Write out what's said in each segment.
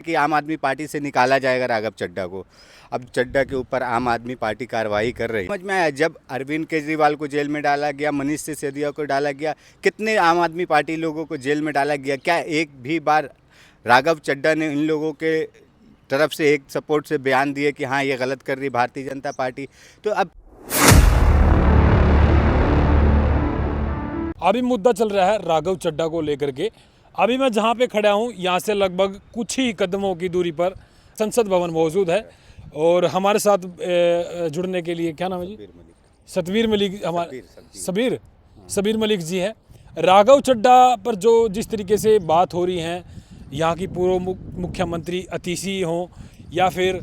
कि आम आदमी पार्टी से निकाला जाएगा राघव चड्ढा को। अब चड्ढा के ऊपर आम आदमी पार्टी कार्रवाई कर रही है। समझ में आया जब अरविंद केजरीवाल को जेल में डाला गया, मनीष सिसोदिया को डाला गया, कितने आम आदमी पार्टी लोगों को जेल में डाला गया। क्या एक भी बार राघव चड्ढा ने इन लोगों के तरफ से एक सपोर्ट से बयान दिए कि हाँ ये गलत कर रही भारतीय जनता पार्टी। तो अब अभी मुद्दा चल रहा है राघव चड्ढा को लेकर के। अभी मैं जहां पे खड़ा हूं यहाँ से लगभग कुछ ही कदमों की दूरी पर संसद भवन मौजूद है और हमारे साथ जुड़ने के लिए क्या नाम है जी? सतवीर मलिक हमारे सबीर मलिक जी हैं। राघव चड्ढा पर जो जिस तरीके से बात हो रही है, यहाँ की पूर्व मुख्यमंत्री अतीशी हों या फिर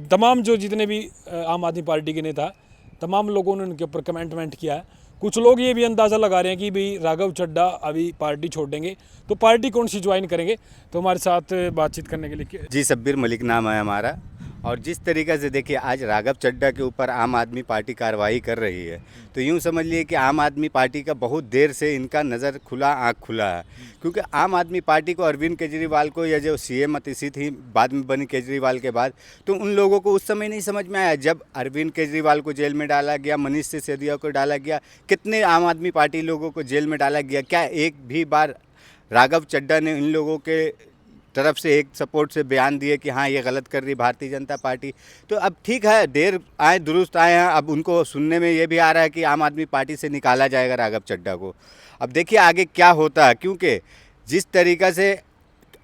तमाम जो जितने भी आम आदमी पार्टी के नेता, तमाम लोगों ने उनके ऊपर कमेंटमेंट किया है। कुछ लोग ये भी अंदाज़ा लगा रहे हैं कि भाई राघव चड्ढा अभी पार्टी छोड़ेंगे तो पार्टी कौन सी ज्वाइन करेंगे। तो हमारे साथ बातचीत करने के लिए जी सब्बीर मलिक नाम है हमारा। और जिस तरीके से देखिए आज राघव चड्ढा के ऊपर आम आदमी पार्टी कार्रवाई कर रही है, तो यूँ समझ लिए कि आम आदमी पार्टी का बहुत देर से इनका नज़र खुला आँख खुला है। क्योंकि आम आदमी पार्टी को अरविंद केजरीवाल को, या जो सीएम अतिशी थी बाद में बनी केजरीवाल के बाद, तो उन लोगों को उस समय नहीं समझ में आया जब अरविंद केजरीवाल को जेल में डाला गया, मनीष सिसोदिया को डाला गया, कितने आम आदमी पार्टी लोगों को जेल में डाला गया। क्या एक भी बार राघव चड्ढा ने इन लोगों के तरफ से एक सपोर्ट से बयान दिए कि हाँ ये गलत कर रही भारतीय जनता पार्टी। तो अब ठीक है, देर आए दुरुस्त आए हैं। अब उनको सुनने में ये भी आ रहा है कि आम आदमी पार्टी से निकाला जाएगा राघव चड्ढा को। अब देखिए आगे क्या होता है, क्योंकि जिस तरीक़ा से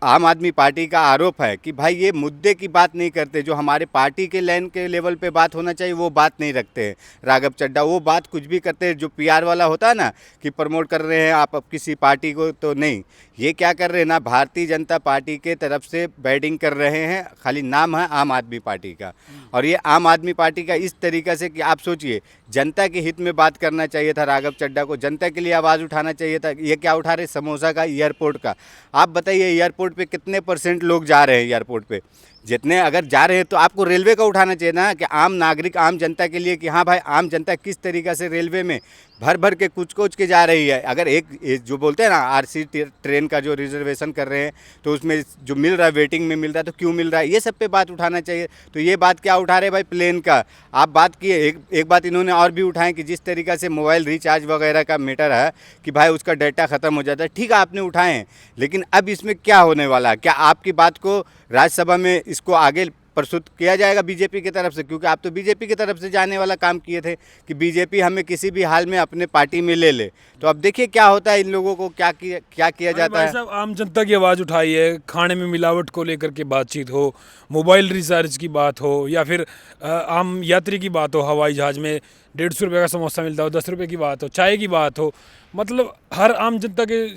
आम आदमी पार्टी का आरोप है कि भाई ये मुद्दे की बात नहीं करते, जो हमारे पार्टी के लाइन के लेवल पे बात होना चाहिए वो बात नहीं रखते हैं राघव चड्ढा। वो बात कुछ भी करते हैं, जो पीआर वाला होता है ना कि प्रमोट कर रहे हैं आप अब किसी पार्टी को, तो नहीं, ये क्या कर रहे हैं ना, भारतीय जनता पार्टी के तरफ से बैटिंग कर रहे हैं। खाली नाम है आम आदमी पार्टी का। और ये आम आदमी पार्टी का इस तरीक़े से कि आप सोचिए, जनता के हित में बात करना चाहिए था राघव चड्ढा को, जनता के लिए आवाज़ उठाना चाहिए था। ये क्या उठा रहे, समोसा का, एयरपोर्ट का। आप बताइए एयरपोर्ट पे कितने % लोग जा रहे हैं एयरपोर्ट पे? जितने अगर जा रहे हैं तो आपको रेलवे का उठाना चाहिए ना, कि आम नागरिक आम जनता के लिए, कि हाँ भाई आम जनता किस तरीक़े से रेलवे में भर भर के कुछ के जा रही है। अगर एक जो बोलते हैं ना आरसी ट्रेन का जो रिजर्वेशन कर रहे हैं, तो उसमें जो मिल रहा है वेटिंग में मिल रहा है, तो क्यों मिल रहा है, ये सब पे बात उठाना चाहिए। तो ये बात क्या उठा रहे भाई, प्लेन का आप बात किए। एक बात इन्होंने और भी उठाएं कि जिस तरीक़े से मोबाइल रिचार्ज वगैरह का मैटर है कि भाई उसका डाटा ख़त्म हो जाता है, ठीक है आपने उठाएं, लेकिन अब इसमें क्या होने वाला है? क्या आपकी बात को राज्यसभा में इसको आगे प्रस्तुत किया जाएगा बीजेपी की तरफ से? क्योंकि आप तो बीजेपी की तरफ से जाने वाला काम किए थे कि बीजेपी हमें किसी भी हाल में अपने पार्टी में ले ले। तो अब देखिए क्या होता है, इन लोगों को क्या किया जाता है। साहब आम जनता की आवाज़ उठाई है, खाने में मिलावट को लेकर के बातचीत हो, मोबाइल रिचार्ज की बात हो, या फिर आम यात्री की बात हो, हवाई जहाज़ में 150 रुपये का समोसा मिलता हो, 10 रुपये की बात हो, चाय की बात हो, मतलब हर आम जनता के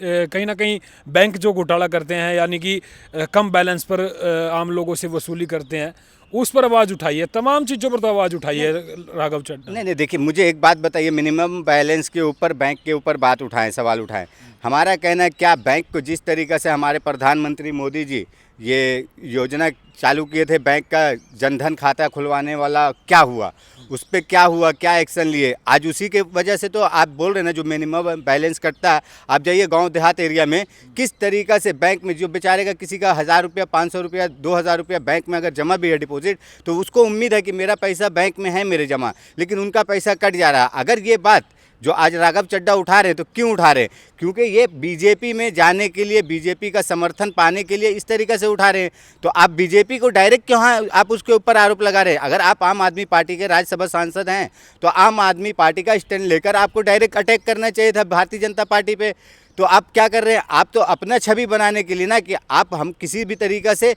कहीं ना कहीं बैंक जो घोटाला करते हैं, यानी कि कम बैलेंस पर आम लोगों से वसूली करते हैं, उस पर आवाज़ उठाइए, तमाम चीज़ों पर तो आवाज़ उठाइए राघव चड्ढा। नहीं, देखिए मुझे एक बात बताइए, मिनिमम बैलेंस के ऊपर बैंक के ऊपर बात उठाएं, सवाल उठाएं। हमारा कहना है क्या बैंक को जिस तरीक़े से हमारे प्रधानमंत्री मोदी जी ये योजना चालू किए थे, बैंक का जनधन खाता खुलवाने वाला, क्या हुआ उस पर, क्या हुआ, क्या एक्शन लिए? आज उसी के वजह से तो आप बोल रहे हैं ना, जो मिनिमम बैलेंस करता है, आप जाइए गांव देहात एरिया में, किस तरीक़ा से बैंक में जो बेचारे का किसी का 1000 रुपया, 500 रुपया, 2000 रुपया बैंक में अगर जमा भी है डिपॉजिट, तो उसको उम्मीद है कि मेरा पैसा बैंक में है मेरे जमा, लेकिन उनका पैसा कट जा रहा है। अगर ये बात जो आज राघव चड्ढा उठा रहे हैं, तो क्यों उठा रहे हैं? क्योंकि ये बीजेपी में जाने के लिए, बीजेपी का समर्थन पाने के लिए इस तरीके से उठा रहे हैं। तो आप बीजेपी को डायरेक्ट क्यों आप उसके ऊपर आरोप लगा रहे हैं? अगर आप आम आदमी पार्टी के राज्यसभा सांसद हैं, तो आम आदमी पार्टी का स्टैंड लेकर आपको डायरेक्ट अटैक करना चाहिए था भारतीय जनता पार्टी पे। तो आप क्या कर रहे हैं? आप तो अपना छवि बनाने के लिए ना, कि आप हम किसी भी तरीक़े से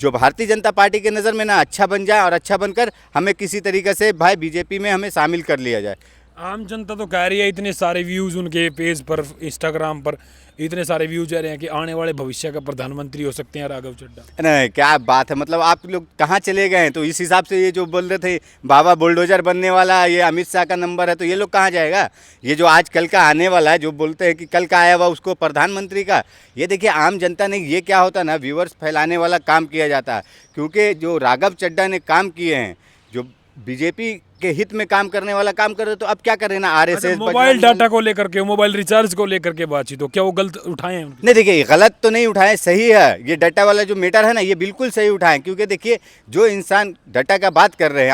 जो भारतीय जनता पार्टी के नज़र में ना अच्छा बन जाए, और अच्छा बनकर हमें किसी तरीके से भाई बीजेपी में हमें शामिल कर लिया जाए। आम जनता तो कह रही है, इतने सारे व्यूज़ उनके पेज पर, इंस्टाग्राम पर इतने सारे व्यूज आ रहे हैं कि आने वाले भविष्य का प्रधानमंत्री हो सकते हैं राघव चड्ढा। नहीं, क्या बात है, मतलब आप लोग कहाँ चले गए हैं? तो इस हिसाब से ये जो बोल रहे थे बाबा बुलडोजर बनने वाला, ये अमित शाह का नंबर है, तो ये लोग कहाँ जाएगा? ये जो आज कल का आने वाला है, जो बोलते हैं कि कल का आया हुआ उसको प्रधानमंत्री का, ये देखिए आम जनता ने, ये क्या होता है ना, व्यूअर्स फैलाने वाला काम किया जाता है। क्योंकि जो राघव चड्ढा ने काम किए हैं, जो बीजेपी के हित में काम करने वाला काम कर रहे, तो अब क्या करें ना आरएसएस मोबाइल डाटा को लेकर के, मोबाइल रिचार्ज को लेकर के बातचीत हो, क्या वो गलत उठाए हैं? नहीं देखिए, गलत तो नहीं उठाए, सही है। ये डाटा वाला जो मैटर है ना, ये बिल्कुल सही उठाएं, क्योंकि देखिए जो इंसान डाटा का बात कर रहे हैं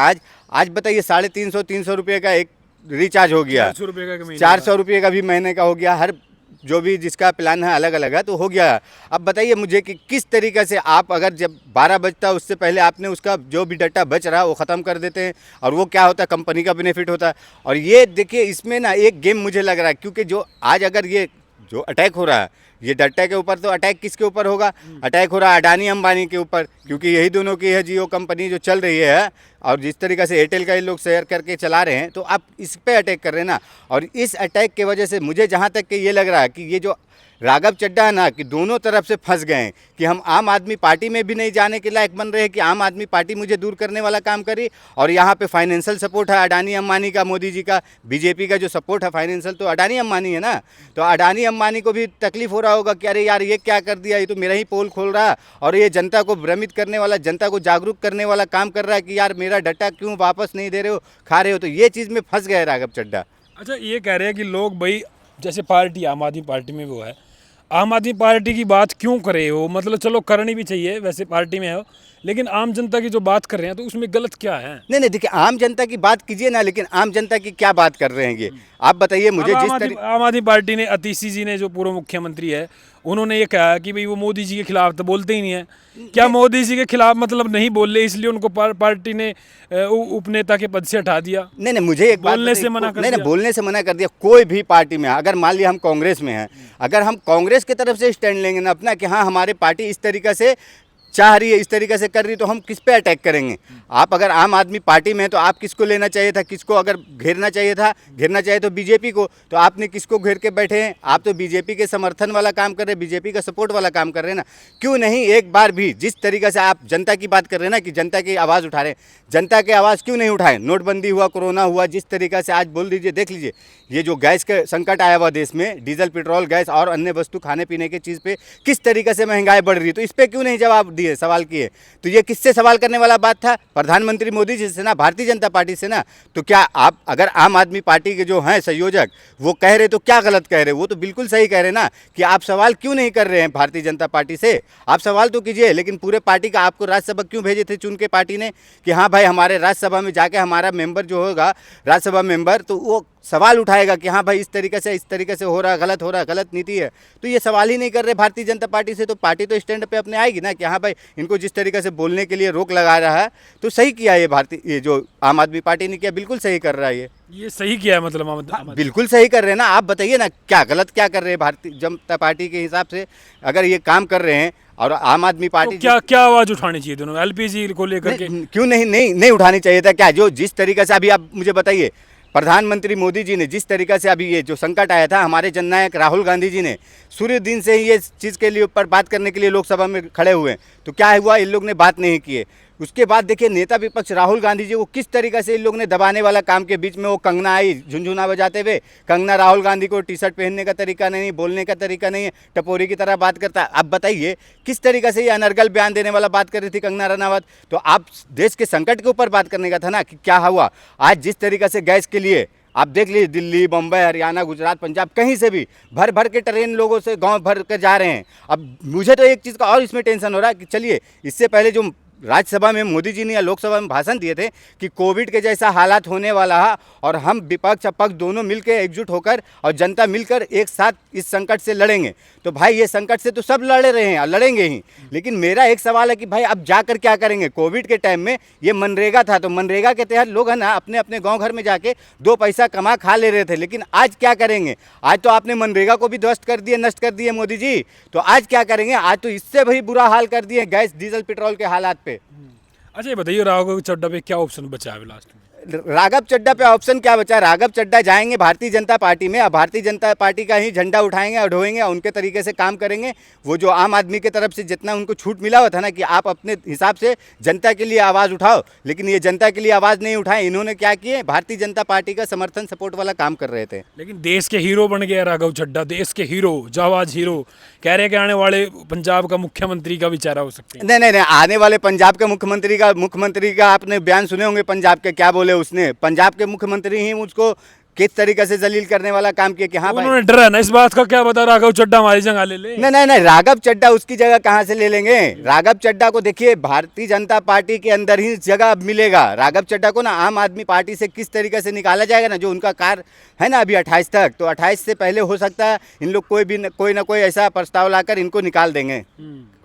आज बताइए 350 रुपये का एक रिचार्ज हो गया, 400 रुपये का महीने 400 रुपये का भी महीने का हो गया, हर जो भी जिसका प्लान है अलग अलग है तो हो गया। अब बताइए मुझे कि किस तरीके से आप अगर जब 12 बजता उससे पहले आपने उसका जो भी डाटा बच रहा है वो ख़त्म कर देते हैं, और वो क्या होता है, कंपनी का बेनिफिट होता है। और ये देखिए इसमें ना एक गेम मुझे लग रहा है, क्योंकि जो आज अगर ये जो अटैक हो रहा है, ये डाटा के ऊपर, तो अटैक किसके ऊपर होगा? अटैक हो रहा है अडानी अंबानी के ऊपर, क्योंकि यही दोनों की है जियो कंपनी जो चल रही है, और जिस तरीके से एयरटेल का ये लोग शेयर करके चला रहे हैं, तो आप इस पे अटैक कर रहे हैं ना। और इस अटैक की वजह से मुझे जहाँ तक कि ये लग रहा है कि ये जो राघव चड्ढा है ना, कि दोनों तरफ से फंस गए हैं, कि हम आम आदमी पार्टी में भी नहीं जाने के लायक बन रहे हैं कि आम आदमी पार्टी मुझे दूर करने वाला काम करी, और यहाँ पे फाइनेंशियल सपोर्ट है अडानी अंबानी का, मोदी जी का, बीजेपी का जो सपोर्ट है फाइनेंशियल, तो अडानी अंबानी है ना। तो अडानी अंबानी को भी तकलीफ हो रहा होगा कि अरे यार ये क्या कर दिया, ये तो मेरा ही पोल खोल रहा है, और ये जनता को भ्रमित करने वाला, जनता को जागरूक करने वाला काम कर रहा है कि यार मेरा डाटा क्यों वापस नहीं दे रहे हो, खा रहे हो। तो ये चीज़ में फंस गए राघव चड्ढा। अच्छा, ये कह रहे हैं कि लोग भाई जैसे पार्टी आम आदमी पार्टी में वो है, आम आदमी पार्टी की बात क्यों करे हो, मतलब चलो करनी भी चाहिए, वैसे पार्टी में हो, लेकिन आम जनता की जो बात कर रहे हैं तो उसमें गलत क्या है? नहीं देखिए, आम जनता की बात कीजिए ना, लेकिन आम जनता की क्या बात कर रहे हैं ये आप बताइए मुझे। अब जिस आम आदमी पार्टी ने, अतीशी जी ने, जो पूर्व मुख्यमंत्री है, उन्होंने ये कहा कि भाई वो मोदी जी के खिलाफ तो बोलते ही नहीं है। क्या मोदी जी के खिलाफ मतलब नहीं बोल रहे इसलिए उनको पार्टी ने उपनेता के पद से हटा दिया? नहीं मुझे एक बात बोलने से मना कर दिया। बोलने से मना कर दिया। कोई भी पार्टी में अगर मान लिया हम कांग्रेस में हैं, अगर हम कांग्रेस की तरफ से स्टैंड लेंगे ना अपना कि हाँ हमारी पार्टी इस तरीक़े से चाह रही है, इस तरीके से कर रही, तो हम किस पे अटैक करेंगे? आप अगर आम आदमी पार्टी में हैं तो आप किसको लेना चाहिए था, किसको अगर घेरना चाहिए तो बीजेपी को। तो आपने किसको घेर के बैठे हैं? आप तो बीजेपी के समर्थन वाला काम कर रहे हैं, बीजेपी का सपोर्ट वाला काम कर रहे हैं ना। क्यों नहीं एक बार भी जिस तरीके से आप जनता की बात कर रहे हैं ना, कि जनता की आवाज़ उठा रहे हैं, जनता की आवाज़ क्यों नहीं उठाएं? नोटबंदी हुआ, कोरोना हुआ, जिस तरीके से आज बोल दीजिए, देख लीजिए ये जो गैस का संकट आया हुआ देश में, डीजल पेट्रोल गैस और अन्य वस्तु खाने पीने की चीज़ पे किस तरीके से महंगाई बढ़ रही है, तो इस पर क्यों नहीं जवाब दिए, सवाल किए? तो ये किससे सवाल करने वाला बात था? प्रधानमंत्री मोदी जी से ना, भारतीय जनता पार्टी से ना। तो क्या आप अगर आम आदमी पार्टी के जो हैं संयोजक वो कह रहे तो क्या गलत कह रहे? वो तो बिल्कुल सही कह रहे ना, कि आप सवाल क्यों नहीं कर रहे हैं भारतीय जनता पार्टी से? आप सवाल तो कीजिए, लेकिन पूरे पार्टी का आपको राज्यसभा क्यों भेजे थे चुन के पार्टी ने, कि हाँ भाई हमारे राज्यसभा में जाके हमारा मेंबर जो होगा राज्यसभा मेंबर, तो वो सवाल उठाएगा कि हाँ भाई इस तरीके से हो रहा है, गलत नीति है। तो ये सवाल ही नहीं कर रहे भारतीय जनता पार्टी से, तो पार्टी तो स्टैंड पे अपने आएगी ना, कि हाँ भाई इनको जिस तरीके से बोलने के लिए रोक लगा रहा है, तो सही किया ये जो आम आदमी पार्टी ने किया, बिल्कुल सही कर रहा है। ये सही किया है मतलब बिल्कुल सही कर रहे हैं ना। आप बताइए ना क्या गलत क्या कर रहे हैं भारतीय जनता पार्टी के हिसाब से अगर ये काम कर रहे हैं, और आम आदमी पार्टी तो क्या आवाज़ उठानी चाहिए दोनों, एलपीजी को लेकर के? क्यों नहीं उठानी चाहिए था क्या? जो जिस तरीके से अभी आप मुझे बताइए, प्रधानमंत्री मोदी जी ने जिस तरीके से अभी ये जो संकट आया था, हमारे जननायक राहुल गांधी जी ने सूर्य दिन से ही ये चीज़ के लिए ऊपर बात करने के लिए लोकसभा में खड़े हुए हैं, तो क्या हुआ? इन लोग ने बात नहीं की है। उसके बाद देखिए नेता विपक्ष राहुल गांधी जी को किस तरीके से इन लोग ने दबाने वाला काम के बीच में वो कंगना आई झुनझुना बजाते हुए। कंगना राहुल गांधी को टी शर्ट पहनने का तरीका नहीं, बोलने का तरीका नहीं है, टपोरी की तरह बात करता है। अब बताइए किस तरीके से ये अनर्गल बयान देने वाला बात कर रही थी कंगना रनावत। तो आप देश के संकट के ऊपर बात करने का था ना, कि क्या हुआ आज जिस तरीके से गैस के लिए आप देख लीजिए, दिल्ली, बम्बई, हरियाणा, गुजरात, पंजाब, कहीं से भी भर के ट्रेन लोगों से गांव भर के जा रहे हैं। अब मुझे तो एक चीज़ का और इसमें टेंशन हो रहा है कि चलिए इससे पहले जो राज्यसभा में मोदी जी ने या लोकसभा में भाषण दिए थे कि कोविड के जैसा हालात होने वाला है और हम विपक्ष पक्ष दोनों मिलकर एकजुट होकर और जनता मिलकर एक साथ इस संकट से लड़ेंगे। तो भाई ये संकट से तो सब लड़ रहे हैं और लड़ेंगे ही, लेकिन मेरा एक सवाल है कि भाई अब जाकर क्या करेंगे? कोविड के टाइम में ये मनरेगा था, तो मनरेगा के तहत लोग है ना अपने अपने गाँव घर में जाके 2 पैसा कमा खा ले रहे थे, लेकिन आज क्या करेंगे? आज तो आपने मनरेगा को भी ध्वस्त कर दिए, नष्ट कर दिए मोदी जी। तो आज क्या करेंगे? आज तो इससे भी बुरा हाल कर दिए गैस डीजल पेट्रोल के हालात पे। अच्छा ये बताइए, राघव चड्ढा पे क्या ऑप्शन बचा है लास्ट में? राघव चड्ढा पे ऑप्शन क्या बचा? राघव चड्ढा जाएंगे भारतीय जनता पार्टी में, अब भारतीय जनता पार्टी का ही झंडा उठाएंगे और ढोएंगे और उनके तरीके से काम करेंगे। वो जो आम आदमी की तरफ से जितना उनको छूट मिला हुआ था ना, कि आप अपने हिसाब से जनता के लिए आवाज़ उठाओ, लेकिन ये जनता के लिए आवाज़ नहीं उठाए। इन्होंने क्या किए? भारतीय जनता पार्टी का समर्थन सपोर्ट वाला काम कर रहे थे। लेकिन देश के हीरो बन गया राघव चड्ढा, देश के हीरो, जाबाज हीरो। कह रहे कि आने वाले पंजाब का मुख्यमंत्री का भी चेहरा हो सकते हैं। नहीं, आने वाले पंजाब के मुख्यमंत्री का आपने बयान सुने होंगे पंजाब के, क्या बोले उसने, पंजाब के मुख्यमंत्री ही उसको किस तरीके से जलील करने वाला काम किया कि हाँ भाई। उन्होंने डरा ना इस बात का, क्या बता राघव चड्ढा हमारी जगह ले ले। नहीं नहीं नहीं, राघव चड्ढा उसकी जगह कहाँ से ले लेंगे? राघव चड्ढा को देखिए भारतीय जनता पार्टी के अंदर ही जगह मिलेगा। राघव चड्ढा को ना आम आदमी पार्टी से किस तरीके से निकाला जाएगा ना, जो उनका कार्य है ना अभी 28 तक, तो 28 से पहले हो सकता है इन लोग कोई ना कोई ऐसा प्रस्ताव लाकर इनको निकाल देंगे,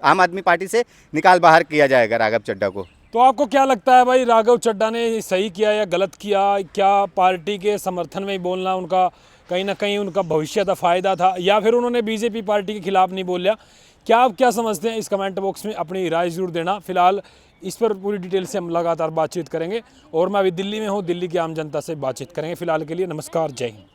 आम आदमी पार्टी से निकाल बाहर किया जाएगा राघव चड्ढा को। तो आपको क्या लगता है भाई, राघव चड्ढा ने सही किया या गलत किया? क्या पार्टी के समर्थन में ही बोलना उनका कहीं ना कहीं उनका भविष्य था, फायदा था, या फिर उन्होंने बीजेपी पार्टी के खिलाफ नहीं बोला? क्या आप क्या समझते हैं? इस कमेंट बॉक्स में अपनी राय जरूर देना। फिलहाल इस पर पूरी डिटेल से हम लगातार बातचीत करेंगे और मैं अभी दिल्ली में हूँ, दिल्ली की आम जनता से बातचीत करेंगे। फिलहाल के लिए नमस्कार, जय हिंद।